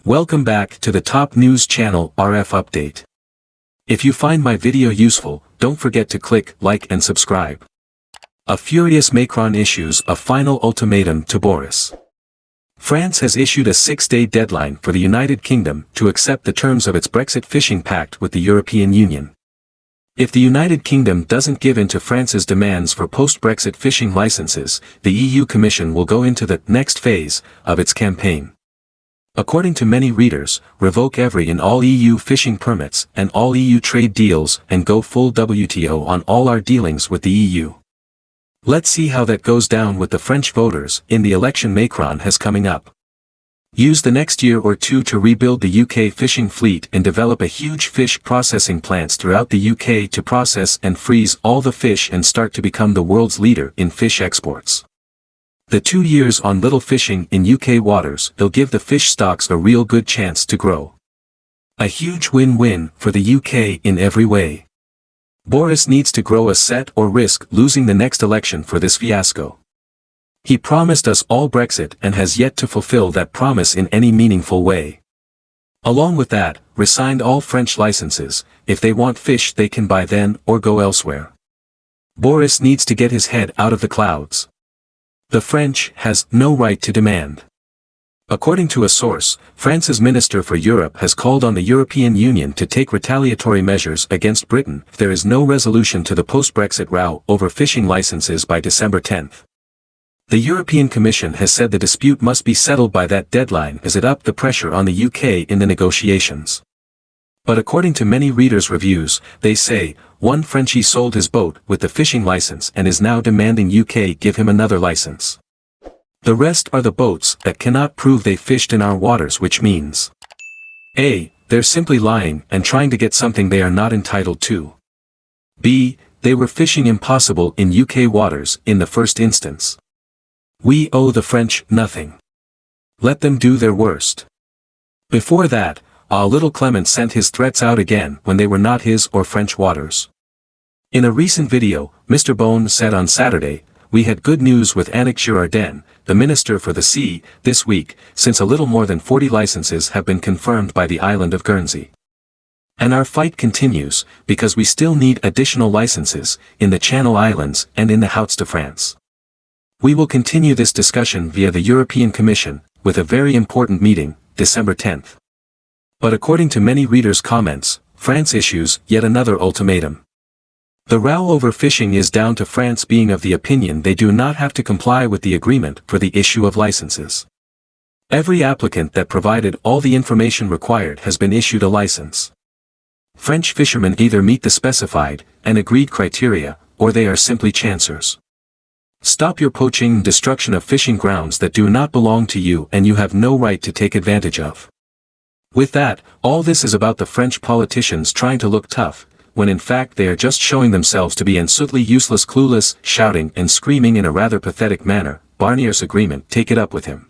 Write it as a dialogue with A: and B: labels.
A: Welcome back to the top news channel RF Update. If you find my video useful, don't forget to click like and subscribe. A furious Macron issues a final ultimatum to Boris. France has issued a 6-day deadline for the United Kingdom to accept the terms of its Brexit fishing pact with the European Union. If the United Kingdom doesn't give in to France's demands for post-Brexit fishing licenses, the EU Commission will go into the next phase of its campaign. According to many readers, revoke every and all EU fishing permits and all EU trade deals and go full WTO on all our dealings with the EU. Let's see how that goes down with the French voters in the election Macron has coming up. Use the next year or two to rebuild the UK fishing fleet and develop a huge fish processing plants throughout the UK to process and freeze all the fish and start to become the world's leader in fish exports. The 2 years on little fishing in UK waters, they'll give the fish stocks a real good chance to grow. A huge win-win for the UK in every way. Boris needs to grow a set or risk losing the next election for this fiasco. He promised us all Brexit and has yet to fulfill that promise in any meaningful way. Along with that, resigned all French licenses. If they want fish they can buy then or go elsewhere. Boris needs to get his head out of the clouds. The French has no right to demand. According to a source, France's Minister for Europe has called on the European Union to take retaliatory measures against Britain if there is no resolution to the post-Brexit row over fishing licenses by December 10. The European Commission has said the dispute must be settled by that deadline as it upped the pressure on the UK in the negotiations. But according to many readers' reviews, they say, one Frenchie sold his boat with the fishing license and is now demanding UK give him another license. The rest are the boats that cannot prove they fished in our waters, which means A. They're simply lying and trying to get something they are not entitled to. B. They were fishing impossible in UK waters in the first instance. We owe the French nothing. Let them do their worst. Before that, little Clement sent his threats out again when they were not his or French waters. In a recent video, Mr. Bone said on Saturday, we had good news with Annick Girardin, the Minister for the Sea, this week, since a little more than 40 licenses have been confirmed by the island of Guernsey. And our fight continues, because we still need additional licenses, in the Channel Islands and in the Hauts de France. We will continue this discussion via the European Commission, with a very important meeting, December 10th. But according to many readers' comments, France issues yet another ultimatum. The row over fishing is down to France being of the opinion they do not have to comply with the agreement for the issue of licenses. Every applicant that provided all the information required has been issued a license. French fishermen either meet the specified and agreed criteria, or they are simply chancers. Stop your poaching and destruction of fishing grounds that do not belong to you and you have no right to take advantage of. With that, all this is about the French politicians trying to look tough, when in fact they are just showing themselves to be absolutely useless, clueless, shouting and screaming in a rather pathetic manner, Barnier's agreement, take it up with him.